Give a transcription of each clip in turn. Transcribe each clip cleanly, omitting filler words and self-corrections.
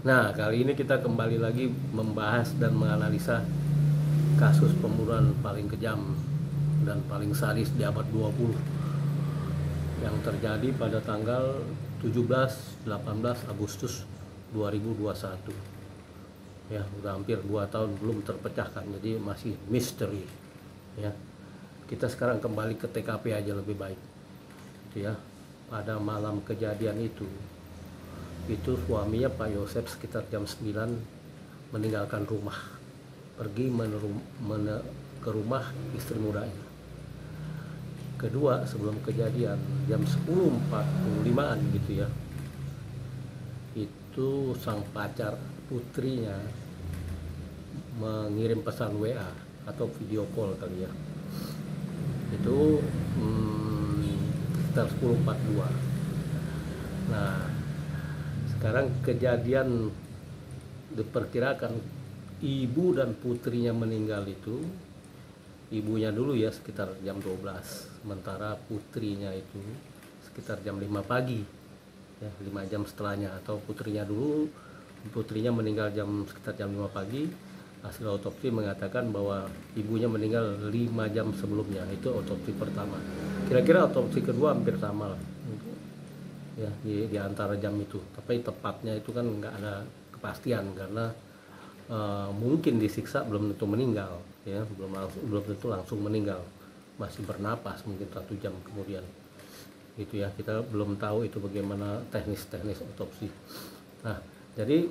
Nah, kali ini kita kembali lagi membahas dan menganalisa kasus pembunuhan paling kejam dan paling sadis di abad 20 yang terjadi pada tanggal 17-18 Agustus 2021. Ya, udah hampir 2 tahun belum terpecahkan, jadi masih misteri. Ya, kita sekarang kembali ke TKP aja lebih baik. Gitu ya, pada malam kejadian itu suaminya Pak Yosep sekitar jam 9 meninggalkan rumah, pergi ke rumah istri mudanya. Kedua, sebelum kejadian jam 10.45an gitu ya, itu sang pacar putrinya mengirim pesan WA atau video call kali ya, itu sekitar 10.42. Nah, sekarang kejadian diperkirakan ibu dan putrinya meninggal itu, ibunya dulu ya sekitar jam 12, sementara putrinya itu sekitar jam 5 pagi ya, 5 jam setelahnya. Atau putrinya meninggal sekitar jam 5 pagi. Hasil otopsi mengatakan bahwa ibunya meninggal 5 jam sebelumnya. Itu otopsi pertama. Kira-kira otopsi kedua hampir sama lah ya, di antara jam itu, tapi tepatnya itu kan nggak ada kepastian karena mungkin disiksa belum tentu meninggal ya, belum tentu langsung meninggal, masih bernapas mungkin 1 jam kemudian gitu ya. Kita belum tahu itu bagaimana teknis otopsi. Nah, jadi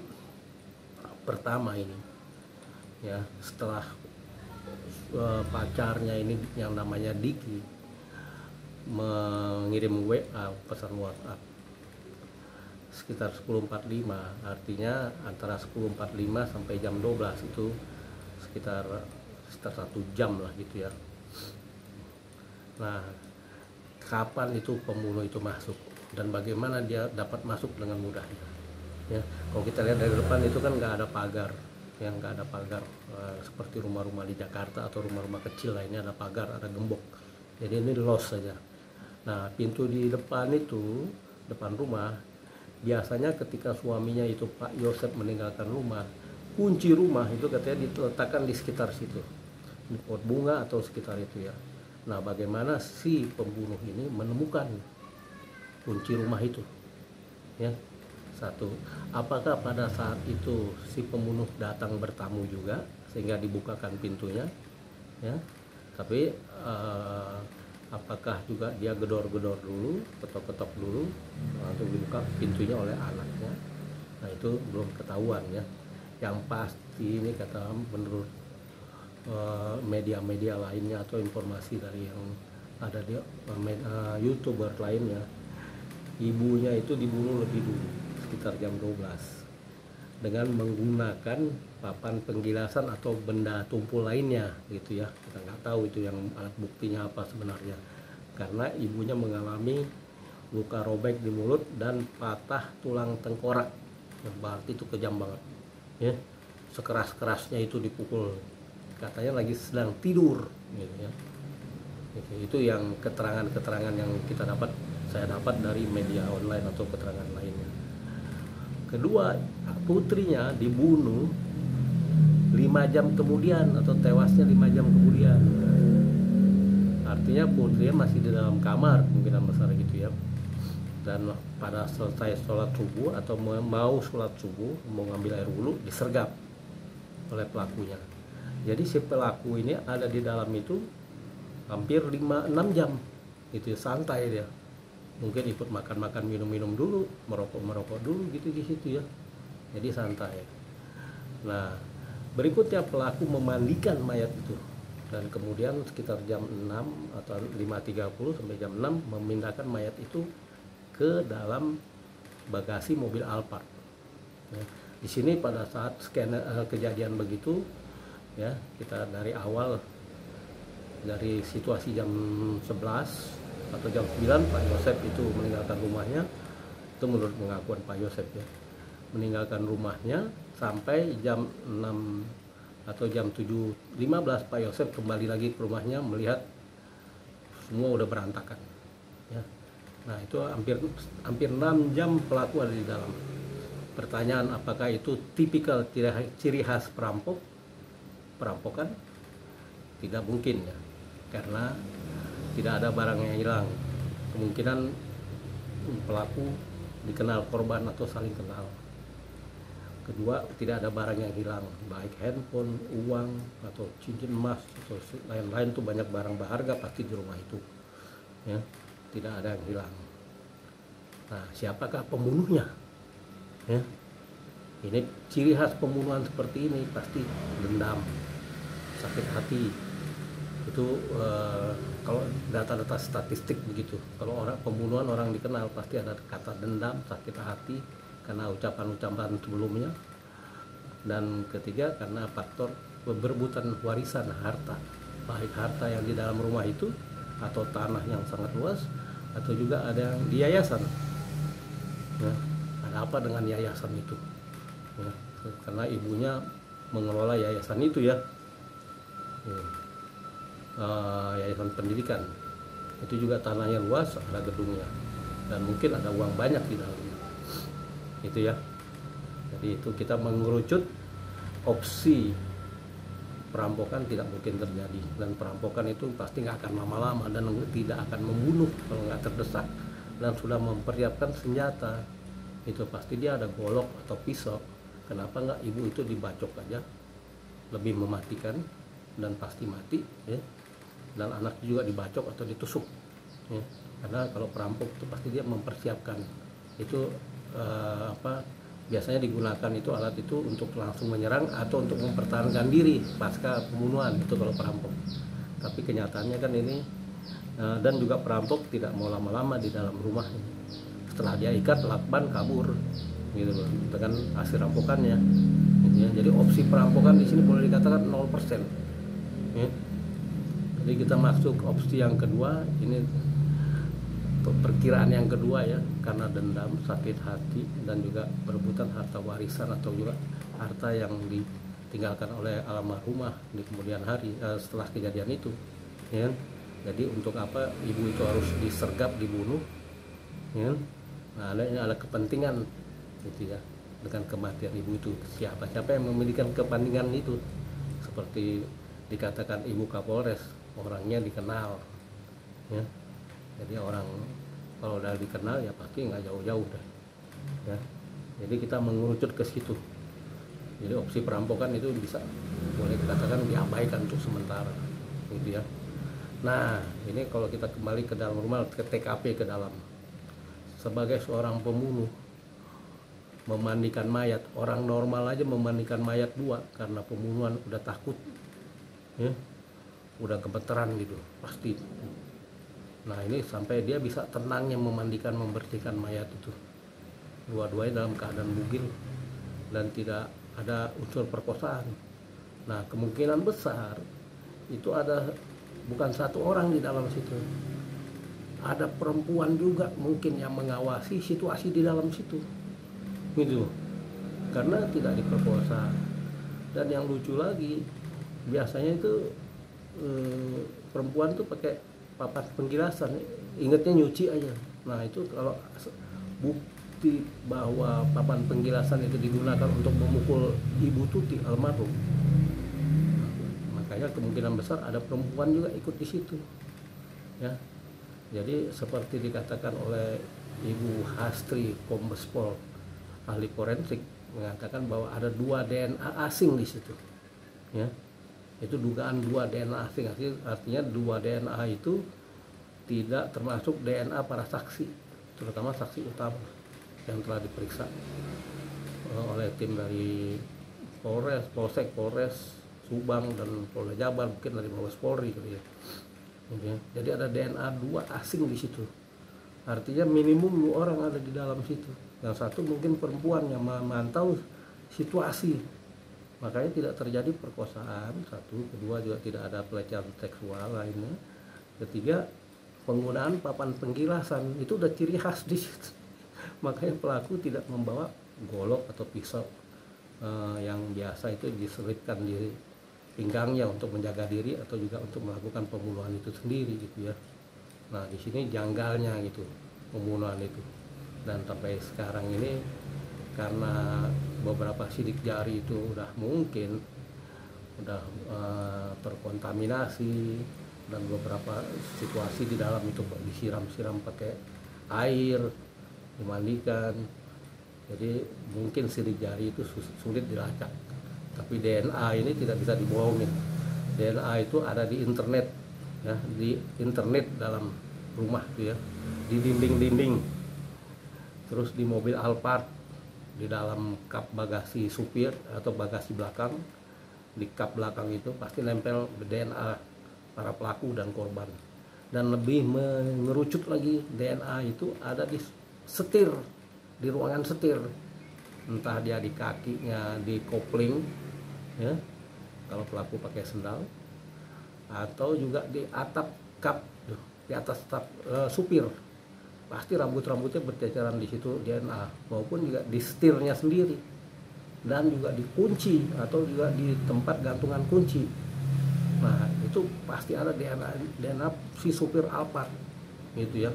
pertama ini ya, setelah pacarnya ini yang namanya Diki mengirim WA, pesan WhatsApp sekitar 10.45, artinya antara 10.45 sampai jam 12 itu sekitar 1 jam lah gitu ya. Nah, kapan itu pembunuh itu masuk dan bagaimana dia dapat masuk dengan mudahnya ya? Kalau kita lihat dari depan itu kan nggak ada pagar, yang nggak ada pagar seperti rumah-rumah di Jakarta atau rumah-rumah kecil lainnya ada pagar, ada gembok. Jadi ini los saja. Nah, pintu di depan itu, depan rumah, biasanya ketika suaminya itu Pak Yosep meninggalkan rumah, kunci rumah itu katanya diletakkan di sekitar situ, di pot bunga atau sekitar itu ya. Nah, bagaimana si pembunuh ini menemukan kunci rumah itu ya? Satu, apakah pada saat itu si pembunuh datang bertamu juga sehingga dibukakan pintunya ya? Tapi apakah juga dia gedor-gedor dulu, ketok-ketok dulu, langsung dibuka pintunya oleh anaknya? Nah, itu belum ketahuan ya. Yang pasti ini kata menurut media-media lainnya atau informasi dari yang ada di YouTuber lainnya, ibunya itu dibunuh lebih dulu sekitar jam 12 dengan menggunakan papan penggilasan atau benda tumpul lainnya gitu ya. Kita nggak tahu itu yang alat buktinya apa sebenarnya, karena ibunya mengalami luka robek di mulut dan patah tulang tengkorak, yang berarti itu kejam banget ya. Sekeras-kerasnya itu dipukul, katanya lagi sedang tidur gitu ya. Itu yang keterangan yang saya dapat dari media online atau keterangan lainnya. Kedua, putrinya dibunuh 5 jam kemudian atau tewasnya 5 jam kemudian. Artinya putrinya masih di dalam kamar, mungkin besar gitu ya. Dan pada selesai sholat subuh atau mau sholat subuh, mau ngambil air wudhu, disergap oleh pelakunya. Jadi si pelaku ini ada di dalam itu hampir 5-6 jam gitu ya, santai dia. Mungkin ikut makan-makan, minum-minum dulu, merokok dulu gitu di situ ya. Jadi santai. Nah, berikutnya pelaku memandikan mayat itu dan kemudian sekitar jam 6 atau 5.30 sampai jam 6 memindahkan mayat itu ke dalam bagasi mobil Alphard. Ya, di sini pada saat kejadian begitu ya, kita dari awal, dari situasi jam 11 atau jam 9 Pak Yosep itu meninggalkan rumahnya. Itu menurut pengakuan Pak Yosep ya, meninggalkan rumahnya sampai jam 6 atau jam 7.15 Pak Yosep kembali lagi ke rumahnya melihat semua udah berantakan ya. Nah, itu hampir 6 jam pelaku ada di dalam. Pertanyaan, apakah itu tipikal ciri khas perampokan? Tidak mungkin ya, karena tidak ada barang yang hilang. Kemungkinan pelaku dikenal korban atau saling kenal. Kedua, tidak ada barang yang hilang, baik handphone, uang, atau cincin emas, atau lain-lain. Tuh banyak barang berharga pasti di rumah itu ya, tidak ada yang hilang. Nah, siapakah pembunuhnya ya? Ini ciri khas pembunuhan seperti ini pasti dendam, sakit hati. Itu kalau data-data statistik begitu, kalau pembunuhan orang dikenal pasti ada kata dendam, sakit hati karena ucapan-ucapan sebelumnya. Dan ketiga, karena faktor berebutan warisan harta, baik harta yang di dalam rumah itu atau tanah yang sangat luas, atau juga ada yang di yayasan ya. Ada apa dengan yayasan itu ya, karena ibunya mengelola yayasan itu ya, yayasan pendidikan. Itu juga tanahnya luas, ada gedungnya, dan mungkin ada uang banyak di dalamnya itu ya. Jadi itu kita mengerucut opsi perampokan tidak mungkin terjadi, dan perampokan itu pasti nggak akan lama-lama dan tidak akan membunuh kalau nggak terdesak dan sudah mempersiapkan senjata. Itu pasti dia ada golok atau pisau. Kenapa nggak ibu itu dibacok aja, lebih mematikan dan pasti mati ya. Dan anak juga dibacok atau ditusuk ya. Karena kalau perampok itu pasti dia mempersiapkan itu biasanya digunakan itu alat itu untuk langsung menyerang atau untuk mempertahankan diri pasca pembunuhan, itu kalau perampok. Tapi kenyataannya kan ini dan juga perampok tidak mau lama-lama di dalam rumah. Setelah dia ikat lakban kabur gitu loh dengan hasil rampokannya gitu ya. Jadi opsi perampokan di sini boleh dikatakan 0% ya. Jadi kita masuk opsi yang kedua, ini perkiraan yang kedua ya, karena dendam, sakit hati, dan juga perebutan harta warisan atau juga harta yang ditinggalkan oleh almarhumah di kemudian hari setelah kejadian itu ya. Jadi untuk apa ibu itu harus disergap, dibunuh ya. Nah, ada kepentingan gitu ya dengan kematian ibu itu. Siapa yang memiliki kepentingan itu, seperti dikatakan Ibu Kapolres, orangnya dikenal ya. Jadi orang kalau udah dikenal ya pasti nggak jauh-jauh dah ya. Jadi kita mengerucut ke situ. Jadi opsi perampokan itu bisa boleh dikatakan diabaikan untuk sementara gitu ya. Nah, ini kalau kita kembali ke dalam rumah, ke TKP, ke dalam, sebagai seorang pembunuh memandikan mayat, orang normal aja memandikan mayat dua karena pembunuhan udah takut ya, udah gemeteran gitu pasti. Nah, ini sampai dia bisa tenangnya memandikan, membersihkan mayat itu, dua-duanya dalam keadaan bugil dan tidak ada unsur perkosaan. Nah, kemungkinan besar itu ada bukan satu orang di dalam situ, ada perempuan juga mungkin yang mengawasi situasi di dalam situ gitu, karena tidak diperkosa. Dan yang lucu lagi, biasanya itu perempuan tuh pakai papan penggilasan, ingatnya nyuci aja. Nah, itu kalau bukti bahwa papan penggilasan itu digunakan untuk memukul Ibu Tuti almarhum, makanya kemungkinan besar ada perempuan juga ikut di situ ya. Jadi seperti dikatakan oleh Ibu Hastri, Kombes Pol ahli forensik, mengatakan bahwa ada 2 DNA asing di situ ya. Itu dugaan 2 DNA asing, artinya 2 DNA itu tidak termasuk DNA para saksi, terutama saksi utama yang telah diperiksa oleh tim dari Polsek, Polres Subang, dan Polda Jabar, mungkin dari Mabes Polri gitu ya. Jadi ada DNA 2 asing di situ, artinya minimum 2 orang ada di dalam situ. Yang satu mungkin perempuan yang memantau situasi, makanya tidak terjadi perkosaan. Satu, kedua juga tidak ada pelecehan seksual lainnya. Ketiga, penggunaan papan penggilasan itu udah ciri khas di situ. Makanya pelaku tidak membawa golok atau pisau yang biasa itu diselipkan di pinggangnya untuk menjaga diri atau juga untuk melakukan pembunuhan itu sendiri gitu ya. Nah, di sini janggalnya gitu pembunuhan itu. Dan sampai sekarang ini karena beberapa sidik jari itu udah mungkin udah terkontaminasi, dan beberapa situasi di dalam itu disiram-siram pakai air, dimandikan, jadi mungkin sidik jari itu sulit dilacak. Tapi DNA ini tidak bisa dibohongin. DNA itu ada di internet, ya, di internet dalam rumah ya, di dinding-dinding, terus di mobil Alphard, di dalam kap bagasi supir atau bagasi belakang, di kap belakang itu pasti nempel DNA para pelaku dan korban. Dan lebih mengerucut lagi, DNA itu ada di setir, di ruangan setir, entah dia di kakinya, di kopling ya kalau pelaku pakai sendal, atau juga di atap kap, di atas atap supir, pasti rambut-rambutnya berceceran di situ DNA, maupun juga di setirnya sendiri, dan juga di kunci atau juga di tempat gantungan kunci. Nah itu pasti ada DNA si supir Alphard gitu ya.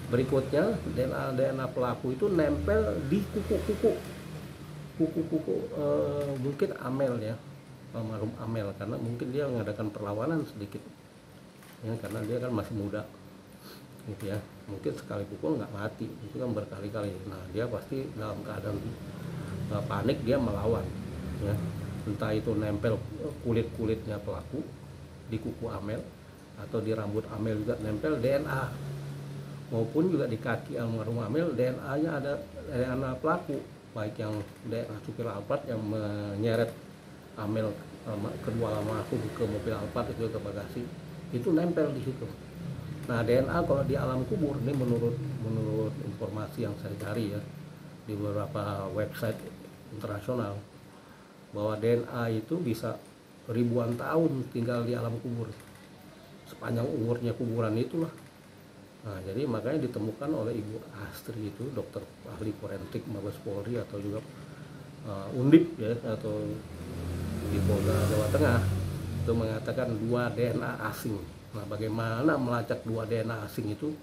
Berikutnya DNA pelaku itu nempel di kuku mungkin Amel ya, almarhum Amel, karena mungkin dia mengadakan perlawanan sedikit ya, karena dia kan masih muda gitu ya, mungkin sekali pukul nggak mati, itu kan berkali-kali. Nah dia pasti dalam keadaan panik dia melawan ya, entah itu nempel kulitnya pelaku di kuku Amel, atau di rambut Amel juga nempel DNA, maupun juga di kaki almarhum Amel DNA-nya ada DNA pelaku, baik yang DNA supir Alphard yang menyeret Amel kedua almarhum ke mobil Alphard itu ke bagasi, itu nempel di situ. Nah DNA kalau di alam kubur ini menurut informasi yang saya cari ya di beberapa website internasional, bahwa DNA itu bisa ribuan tahun tinggal di alam kubur, sepanjang umurnya kuburan itulah. Nah jadi makanya ditemukan oleh Ibu Astri itu, dokter ahli forensik Mabes Polri atau juga Undip ya, atau di Polda Jawa Tengah, itu mengatakan 2 DNA asing. Nah bagaimana melacak 2 DNA asing itu?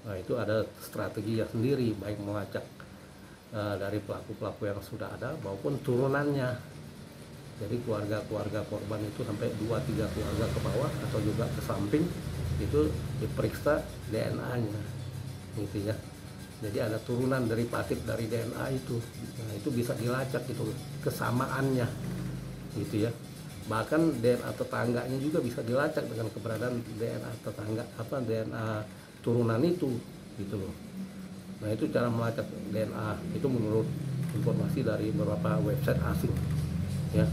Nah itu ada strategi yang sendiri, baik melacak dari pelaku-pelaku yang sudah ada maupun turunannya. Jadi keluarga korban itu sampai 2-3 keluarga ke bawah atau juga ke samping itu diperiksa DNA-nya gitu ya. Jadi ada turunan dari derivatif dari DNA itu. Nah itu bisa dilacak itu kesamaannya gitu ya. Bahkan DNA tetangganya juga bisa dilacak dengan keberadaan DNA tetangga, DNA turunan itu gitu loh. Nah itu cara melacak DNA itu menurut informasi dari beberapa website asing ya.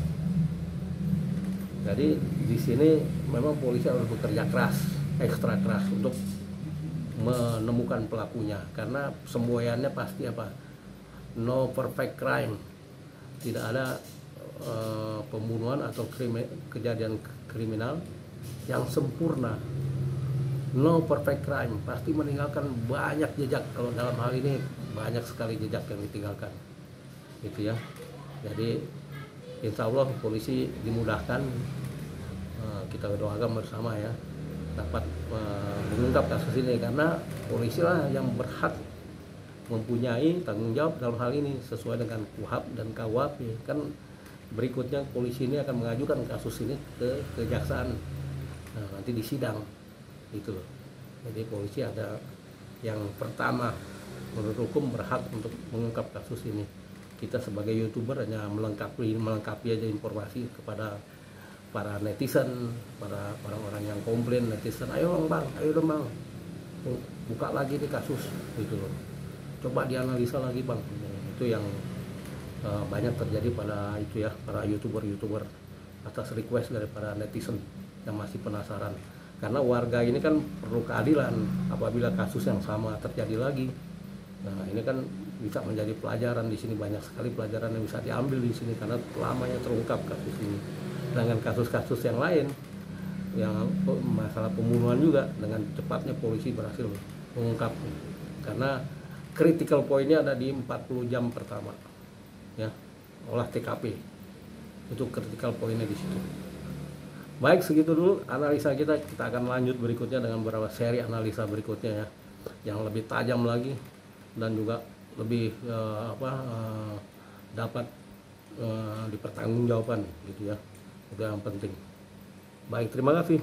Jadi di sini memang polisi harus bekerja keras, ekstra keras untuk menemukan pelakunya, karena semboyannya pasti apa? No perfect crime. Tidak ada pembunuhan atau kejadian kriminal yang sempurna. No perfect crime, pasti meninggalkan banyak jejak. Kalau dalam hal ini banyak sekali jejak yang ditinggalkan gitu ya. Jadi insya Allah polisi dimudahkan, kita doakan bersama ya, dapat mengungkap kasus ini, karena polisi lah yang berhak mempunyai tanggung jawab dalam hal ini sesuai dengan KUHP dan KUHP. Kan berikutnya polisi ini akan mengajukan kasus ini ke kejaksaan, nanti di sidang gitu loh. Jadi polisi ada yang pertama menurut hukum berhak untuk mengungkap kasus ini. Kita sebagai YouTuber hanya melengkapi aja informasi kepada para netizen, para orang-orang yang komplain, netizen, ayo bang, buka lagi nih kasus gitu loh, coba dianalisa lagi bang. Itu yang banyak terjadi pada itu ya, para YouTuber atas request dari para netizen yang masih penasaran. Karena warga ini kan perlu keadilan apabila kasus yang sama terjadi lagi. Nah ini kan bisa menjadi pelajaran, di sini banyak sekali pelajaran yang bisa diambil di sini karena lamanya terungkap kasus ini. Dengan kasus-kasus yang lain, yang masalah pembunuhan juga dengan cepatnya polisi berhasil mengungkap, karena critical pointnya ada di 40 jam pertama, ya, olah TKP itu critical pointnya di situ. Baik, segitu dulu analisa kita akan lanjut berikutnya dengan beberapa seri analisa berikutnya ya, yang lebih tajam lagi dan juga lebih dapat dipertanggungjawabkan gitu ya, itu yang penting. Baik, terima kasih.